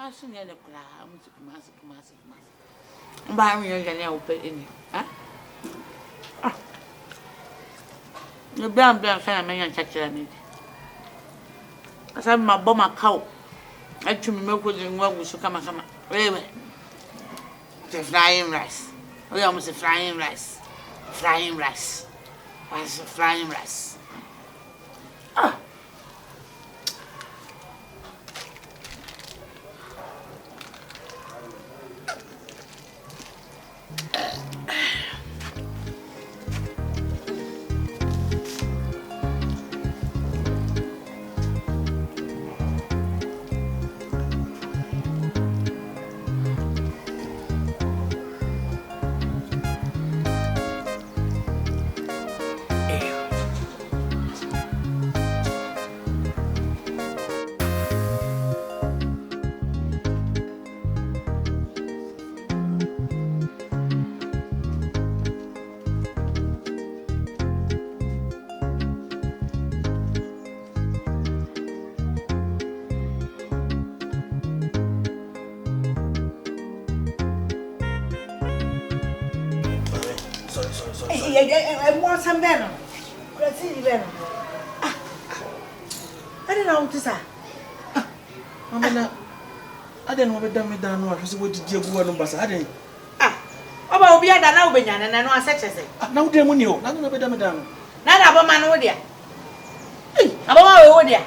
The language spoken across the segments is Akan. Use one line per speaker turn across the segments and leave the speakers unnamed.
Kumasi near the Kumasi. Buy me a open in it. The brown fan, man, catch it. As I'm my bomber cow. I to me milk with what we should come. Anyway, the flying rice. We almost a flying rice. Flying rice. What's a flying rice?
I want some venom. Let's see the venom. I don't know what to say.
I didn't want to dumb it down. I was going to deal with one of us. I didn't.
About be at an Albanian and I know such as it.
No, dear, when you nothing about dumb it down.
Not about man, oh dear. About oh dear.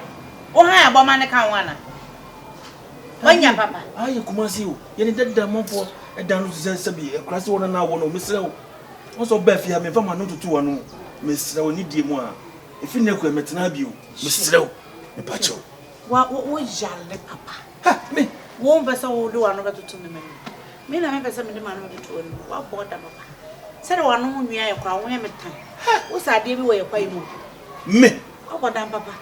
Oh, hi, about man, I can't want. When your papa,
I you KUMASI you. You did the month for a down to Sabi, a class one and now one of Miss also, Beth, you have me from my note to one, Miss Leonidi Moa. If you never met an abu, Miss Slow, a patcho.
What was your papa?
Ha, me
won't be so do another to me. Me, I remember some of the man to what bought them. Said one who we are a crown, we have a time. What's that dear way of paying?
Me,
oh, what damn papa?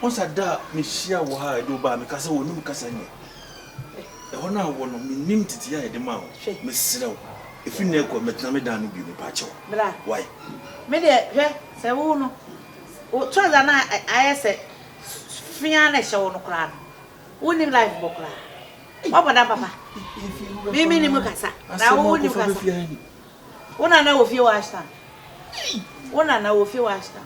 once I die, Miss Shia will hide over because I will know Cassania. The honor one of me named it here at the mouth, Miss Slow. If you never met me down, you be patcho. Why?
Maybe, say, oh, no. What try than I said, Fianna show no crown. Wouldn't life book. What about papa? Maybe Mukasa. Now, wouldn't you pass? One I know if you asked her. One I know if you asked her.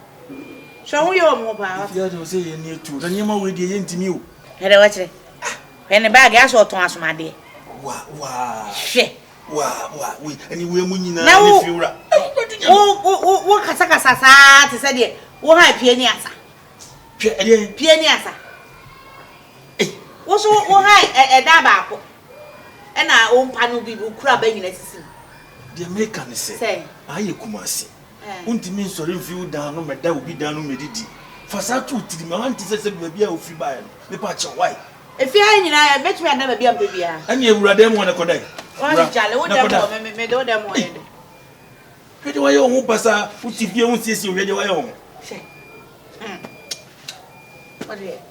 Show me your more power.
If you don't say you need to, then you might be into you.
Hello, what's it? When the bag is or to my dear.
Wow,
shit.
Wow, we anyway, Munina.
Oh, Casacasa said it. What I pianiasa? Pianiasa. What's all high a dabaco? And our own panel be crabbing in a season.
The American say, I KUMASI. Won't mean so if you down on my dad will be down on Medidi. For such to the man, says a baby of free buy the patch of white. If you ain't, I bet you I never be a baby. And you would have want to connect. What Charlie would have made all them one. Ready why your home passa, which if you won't see you ready why home.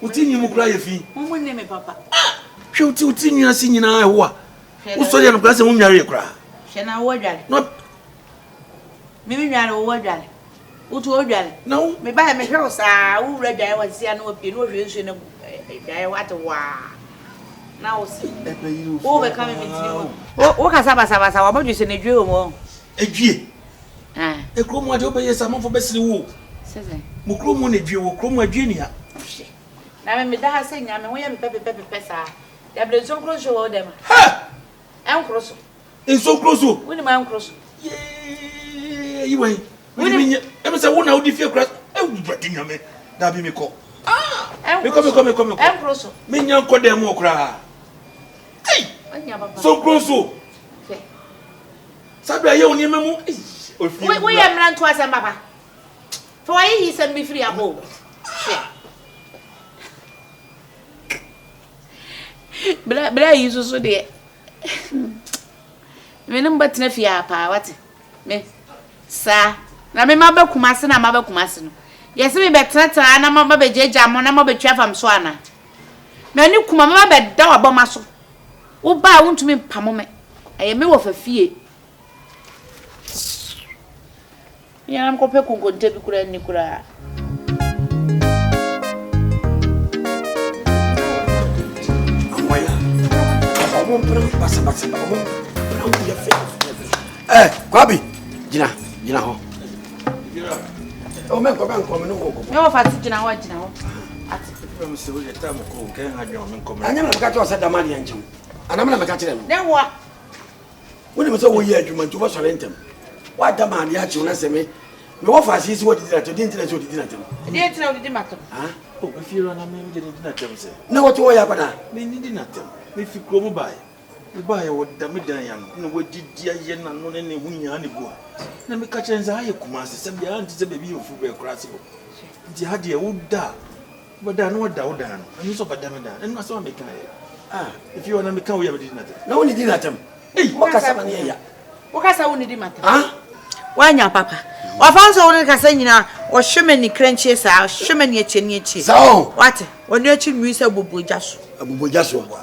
What in you cry if you won't name me, Papa? Shoot you, you are singing I what? Who saw your glass and won't marry a cry? Shall I order? Not maybe I know what that. Who told you? No, maybe I may house. I will read I was saying no opinion. What a wow. Now, overcoming with you. What has Abasa? What about you in a dream? A G. A chrome would obey some for best wool. Says Mucrum, a Jew, Chroma Junior. Now, I'm saying, I'm away and Pepe Pessa. They have been so close to all them. Ha! I'm cross. It's so close. When am I cross? Yea, you wait. When I'm a one out if you're cross. Oh, but in your man, that be me call. Come. I'm cross. Minion call them more cry. Hey! So close. Sabra, you only memo. We am run twice, and Papa. For he sent me free a bowl. But I use so dear. Remember Tnefia, what? Me, sir. Now, my mother KUMASI, and mother KUMASI. Yes, me better, and I'm a baby jam, and I'm a baby from Swana. Many Kumama bed down about my soul. Oh, buy won't me, Pamome. I am of a fee. Yeah, I'm going to take a Nicola. Kwabi, Gina ho. Oh, man, come on,
no, if I sit in our dinner.
I'm still at the time of cooking. I never got you said the money engine. And I'm never catching them.
Then what?
When it was over here, you went to watch them. What the man, the actual me? No offers is what you didn't tell you didn't tell.
Didn't know the matter.
Oh, if you're on a man, didn't tell me. No, what you are, but they did not tell. If you go by. Buy what the Midian, no, what did Diana know any winning boy? Let me catch and say, Kumasi, send the auntie to be of Fuber Crassible. The idea would die, but I know doubt down, and you saw Badamada, and must make if you want to become, we have did nothing. No one did not. Hey, what can I what can I only matter?
Why, your papa? Or found so only Cassandra or Shumani Crenches out, Shumani Chinichi. So, what? When you're to Musa Bubujas,
a Bubujaso.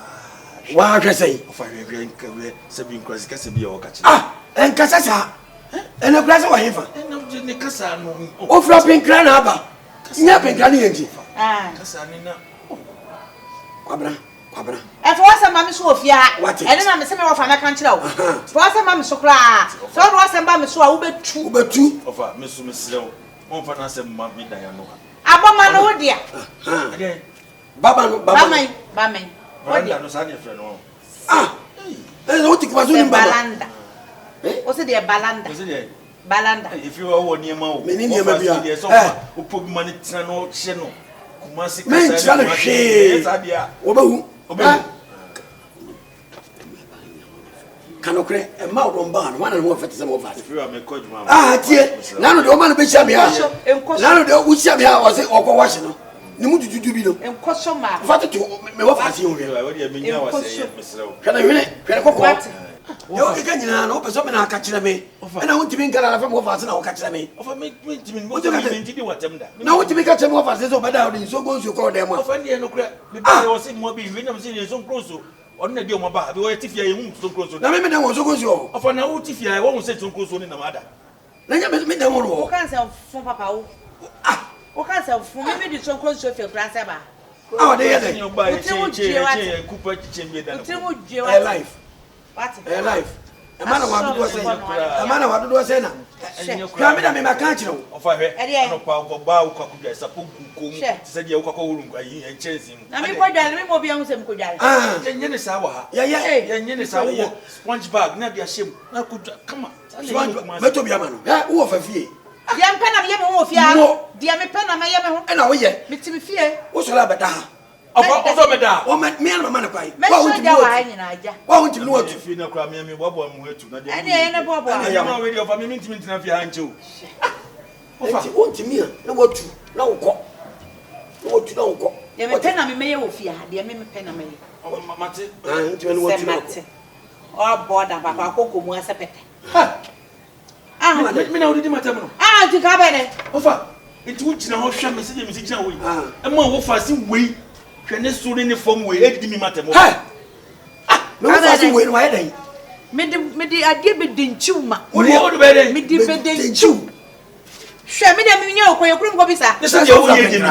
What I say? Of a grand career, Sabine Cross Cassabi or Catch. And Cassasa, and a glass of heaven. And no Jenny Cassano. Oh, flopping Granaba. Snapping Granny. Cassanina. Quabra.
And for us, a mammy Sophia,
what?
And then I'm saying of an account. For us, a mammy so cry. So was a mammy so I will two
of a Miss Slow. One for us, and Mammy Diana.
Abba, dear. Baba.
Branda no sani friend no.
What was in Balanda? Was it their Balanda?
Was it
Balanda?
If you are one near Mao, who put money no channel. Kumasi Canocre and Mount on Barn, one and more for some of us. If you are my coach, dear, none of the woman be Shamia, none of the Ushamia was it or Washington. No, did you do and Cosoma? What to me? What I see you? Can I really? Can I go? You can't open something. I'll catch me. And I want to be got from what I know, catch me. Of a what you got to do what them. No, to be catch them off as is over down, so goes you call them off. I was in more being William City so close. On the deal, my bar, we were Tiffy so close. Now, maybe there was so close. Of an old Tiffy, I won't say so close in the matter. Let me know what can't from Papa. What can I say for me? So close to your grandson. Oh, they are your by Cooper Chamber life. What a life. A man of what say, a man of what do I say now? Come in my country of a head, Bow, said your cocoa and chasing. I mean, what I will be on some good. Ah, Yenesawa, Yenesawa, sponge bag, not be ashamed. I could come on. Let me have who of a fee. Dear pen of Yam of Yam, dear me pen of my Yam, and I yet, Miss Fear, what's all about that? Oh, me and my man, why won't you know if you know, cry me, what one way to I am already of a minute of your hand too. What to me? No, what to no go. What to don't go. Dear pen of me, of fear, dear me pen of me. Oh, Matty, or border, Papa Coco was a pet. Let me know the matter. To Cabane. Offer it which now shall me see Mrs. Joey. And more fasting way. Can this soon in the form way? Let me matter. No fasting way, why they? Medi, I give it in chuma. What do you better? Medi, in chew. Share me, your cream cobisa. This is your way.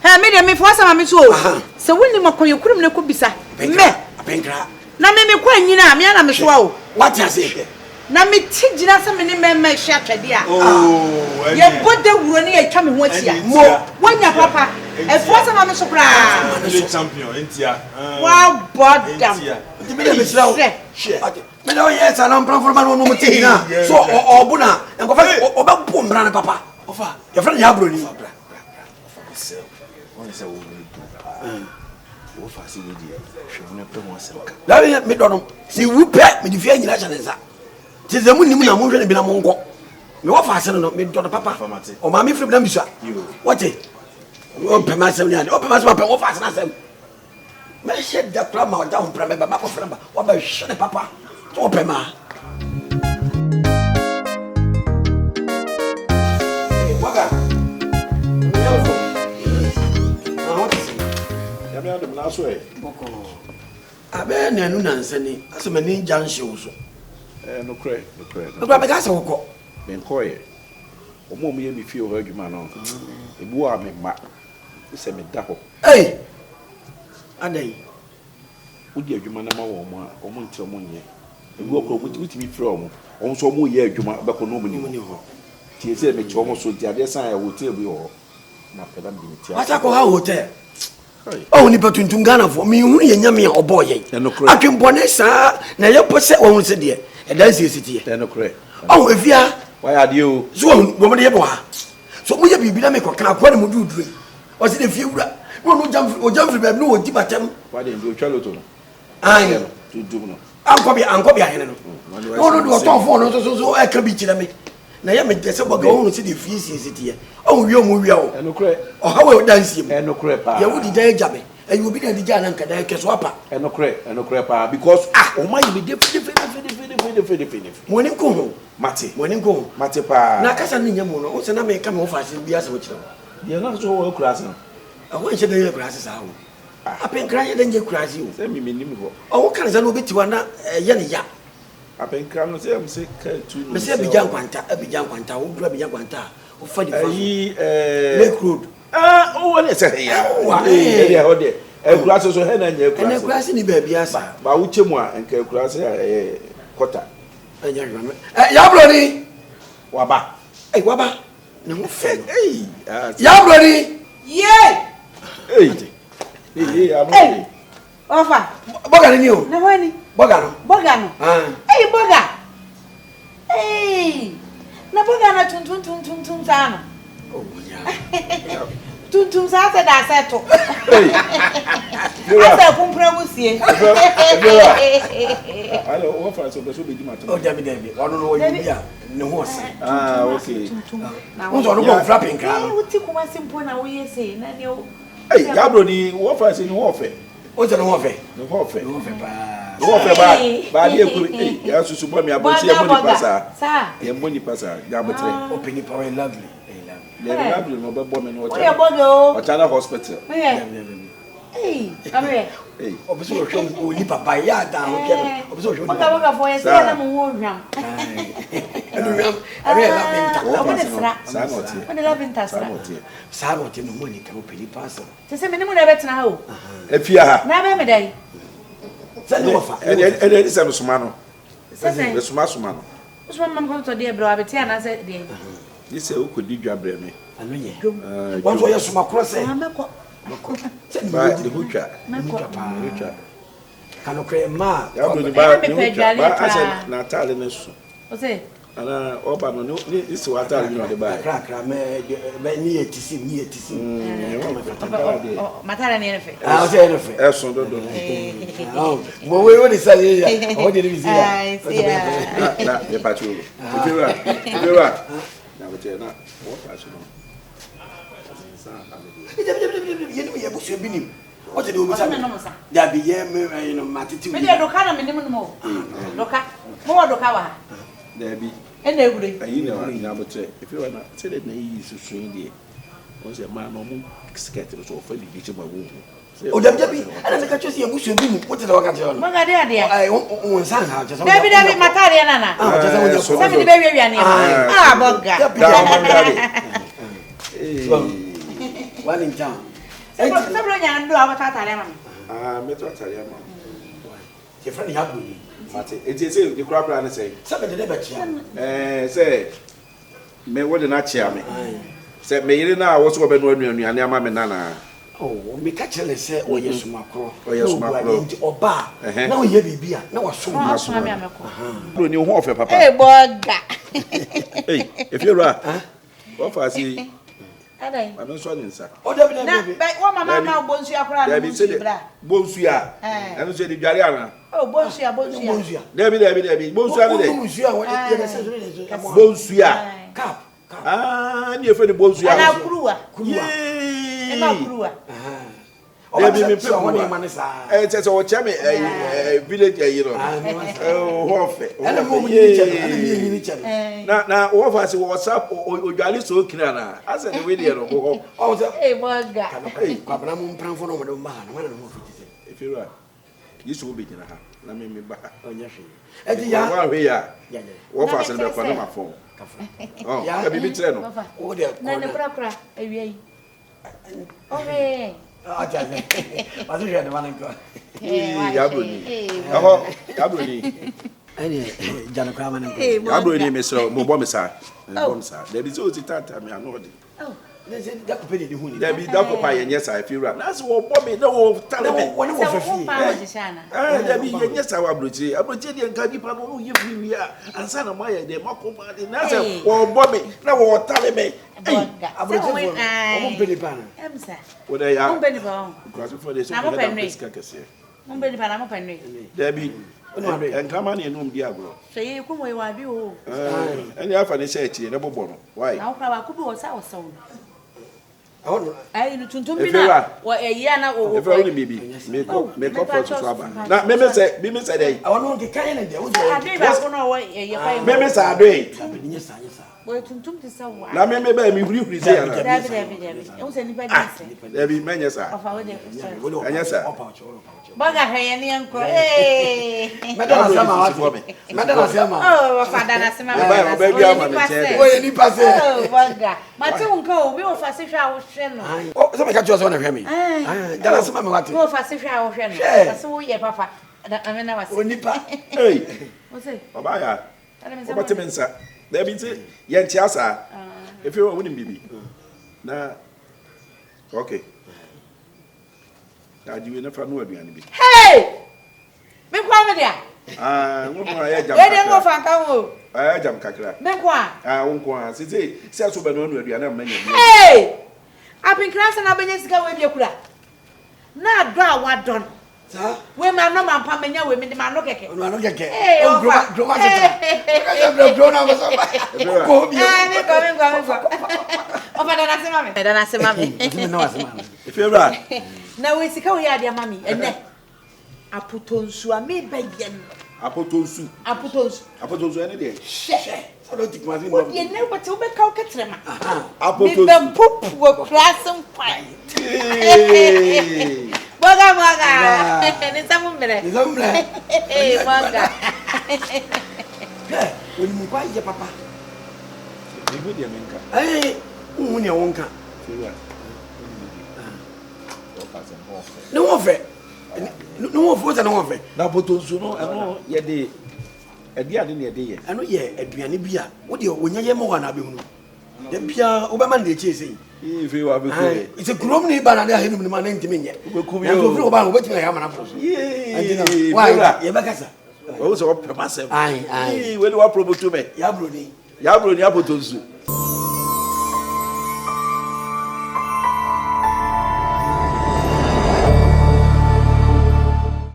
I made me for some so when you call your cream, no cobisa. Me, a painter. Now, maybe quite you know, me and I'm a swallow. What you say? Na me tiji na some ni me share dia. Oh, ye bode wuro ni e twa me ho atia. Mo, wanya papa. E fo sama me so kra. Champion entia. Wow, bodam. Ti me be sira o. Me na o yes ana mpran for ma no mo ti na. So obu na, enko fa oba bu mra na papa. Ofa, ye fra ya BRONI. Ofa sel. Won se wo ni. Wo fa si ni dia. Hwe no pe mo asem ka. Da me do no. Si wu pe me di fia nyina chaneza. Tis the moon na mo hwe be na mo nko me wo fa ase no me do papa o ma me free na bisua what it o pe ma se ni o pe ma se papa wo fa ase na sem me she da kra ma da ho pra me ba ma ko fra ba wo ba hwe ne papa o pe ma waga na what is ya me ado na so e boko abe na nu na nsani ase me ni junction so no cray. No, but I got some cock. Ben Coy. Or more me if you heard you man on. A boy, me, it's a medapo. Hey, a day. udi adwuma na ma wo mo a omo ntire mo nye ebi okro mutimi frɛ omo so omo ye adwuma bɛkɔ no mu ni ho tie sɛ me kye omo so di ade san ya hotel bi ho na pɛda bi ni tie
asa ko ha hotel oh ni patuntum Ghana fo mi hu ye nyame a obo ye atwempone saa na ye pose wo hu se de e dan sie sitie oh efia
why are you
so wo mo de ye bo ha so mo ye bibi na me ko kan akwa ne mo dudure o se de fie wura no jam free baby no di batem
why dey do chalo to no
ai
to do no
anko bi ahene no no do to fo no so e ka bi kire me na ye me de se boga wo se de fie sie sitie o wi o mo wi o
enokre
o ha we dansie mo
enokre pa
ye wo di dan jabe e you be na di jana nka dan ke so apa
enokre pa because o ma yi me de fede
moni ko
mate pa
na kasa ni nyamo no o se na me ka me wo fa se bi asa wo kire
ye na so wo kura se
I want you to hear classes out. I been crying than you cry you.
Send me minimum.
Oh, can I be to one ya?
I been crying, say I'm sick to
Monsieur Bijan Quanta, a Bijan Quanta, who grab Bijan Quanta, who find
Lake Road. Oh, let's say, a glass of hen and a glass in the baby, as by which and class a quarter.
Yabroni
Waba,
a waba, no fair. Yabroni,
Yay!
Hey,
Ofa.
Boga ni o.
Na wani?
Boga no.
Hey, boga. Hey. Na boga na tum sana.
Oh yeah.
Tum sa se da seto.
Hey.
Asa kumpra musie.
Hello, what for so be di matter.
Oh, David. One no you bia. No horse.
Okay.
Na
wo so no go flapping car.
Eh, wuti KUMASI mpo na wo yese na ne o.
Hey, Yabroni, what for say no offer.
O se no offer.
No offer.
No offer pa.
No offer ba dey ku eh ya susu bo mi aboti e mo ni pasa.
Sa.
E mo ni pasa, ya botre.
Open it power lovely.
Lovely no be bo me no
O ye bogo.
Ochana hospital.
Hey, amre.
Hey.
Obiso o show o ni papa ya da o ke. Obiso o show.
Boga for yese na mo wo hwam.
Hwam. Are la benta.
O mo desra.
Sa no tie.
O de la benta sra.
Sa no tie no mo ni ka o peli pasa.
Se se me ni mo na betena ha o.
Efia ha.
Na be me dai.
Sa no fa.
E se suma no.
Se
suma no.
Usman mam ko to de bro abeti ana se de.
Ise o ko di dwa bre me.
Anu ye. Won so ye suma kro se.
Mako.
Ba de hutwa.
Hutwa. Kanu kre ma.
Ya bro ni ba ase na tale na su.
O se
ana oba no ni isi wata ali no de ba.
Kra me ni etisi.
Matala ni efe.
Ah, o se efe.
Eso do.
Mo we de sa ye. O de bi si ya.
Na me pa chu. Ebiwa. Na bote na wo pa chu no.
Ye no ye busu binim. O te de o bisa. Da bi ye me no matiti.
Me de doka na me nim no mo. Doka. Mo wa doka wa.
Dabi.
E na egure.
Ayi na bote. Ebiwa na se de na yi susu ndi. O se ma no mo skirt so fa di chi ma wo.
O dabi ana me ka twese ye busu binim. O te de waka je no.
Mo ga de ade.
Ai won san ha je so.
Dabi matari na na.
Ah, je so wo.
Sabi de be wi ani. Ah, boga. One in town. Sabro nya ndo abata tare ma.
Ah, me to tare ma.
Je friend ya buni.
Mate, eti se di kura plan say.
Sabe de be chia.
Say me wo de na chia me. Say me yire na wo so be no anuane ama me nana.
Oh, me ka chele se o yesu makro.
O yesu makro.
Nti oba. Na o ye bibia, na wa so
Ma so me ameko.
Bro ni ho ofe papa.
Eh boga.
Hey, if you ra. What for say?
Adai.
I don't so nsa.
O dabi
Na, wo mama ma bonsu akora na bonsu bra.
Bonsu a. Eno se di dware ana.
Oh, bonsu a.
Dabi. Bonsu a de.
Bonsu a wo ye de se so.
Bonsu a.
Cap.
Ah, ni e fe ni bonsu a.
Na kuruwa.
E
ma kuruwa.
Dabi me pe woni ma ne sa. Tese wo che me village you know. Ho fe.
Ana mo ni che.
Na wo fa se WhatsApp odwale so kira na. Asa de we dey no ho.
O se
Eh boga.
kwabra mo mpranfo no mo de ma na na mo fiti se.
Efira. Yesu wo be gina ha. Na me ba.
Onya hwe. Edi ya.
Wa hwe ya.
Ya.
Wo fa se be kwa na ma fo. Oh, ya bibi tre no.
O de
Na ne kura awie yi. Okay.
Okay. But you had one go.
Yabroni. Yabroni.
Any Janakaman.
Yabroni, Mr. Mobomisa. Bomsa. There is always a time I know.
Oh.
There be double pie, and yes, I feel right. That's what Bobby no tell me.
One of
There be yes, our British, a Brazilian Cadipa, who you are, and Santa Maya, the Mocoma, the Nasa, or Bobby, no one telling me.
I'm Penny Pan.
What I am,
Penny Bone.
Because for this,
I'm a penny.
I'm Penny Pan, I'm a penny. There be. And come on in, Diablo.
Say, you come away, why you?
And you have an essay, never born. Why?
Now, I could was our soul.
I to me what a year now, if only maybe make up for trouble. Now, Mimi said, I want to carry it. Mimi said, now, maybe we present. There be many, sir. Yes, sir.
Baga hayani anko eh
Madam Sama
oh father na sema
baby am na che
we ni passe
oh baga mate unka obi o fase hwa wo hwe no
oh so me ka cho so na hwe me dala Sama me wate
o fase hwa wo hwe no fase wo ye papa amena wase
onipa
hey
o say
baba ya o bate mensa there be say ye ntiasa if you won bibi na okay you never know aduane bi
hey me kwa me dia
wo mo ya jam
we dem go fan kan wo
jam kakra
me kwa
wo kwa se so be no aduane am na
hey apin class na benye sika we bi kura na do a wadon
sa
we ma no ma pa menya we me de ma no keke
eh o groma ka drona ba so ko bi
me ko o fa dana se mame
if you right
na we sika we ade mami ene apotonsu a me bayen
apotonsu ene de
so do tik ma fi
o ye ne what we ka o ketrema
apotonsu
me bem pop wo krasem kwai Boga ni samu mre boga
we mu kwa ye papa
ni go dia menka
ne wonka
no
ofe no ofe
na apotonsu no eno ye de ade ne ye ye
eno ye aduane bi a wo de wonya ye mo wana abehunu de bia wo be man de chese
if you have a
it's a grom ni ba na de ahenu ni ma na ntimi nye
we ku
yo so wo ba wo betime ya mana fo why ye be kasa
o so pema sem
ai
we do wa promote me
ya broni
apotonsu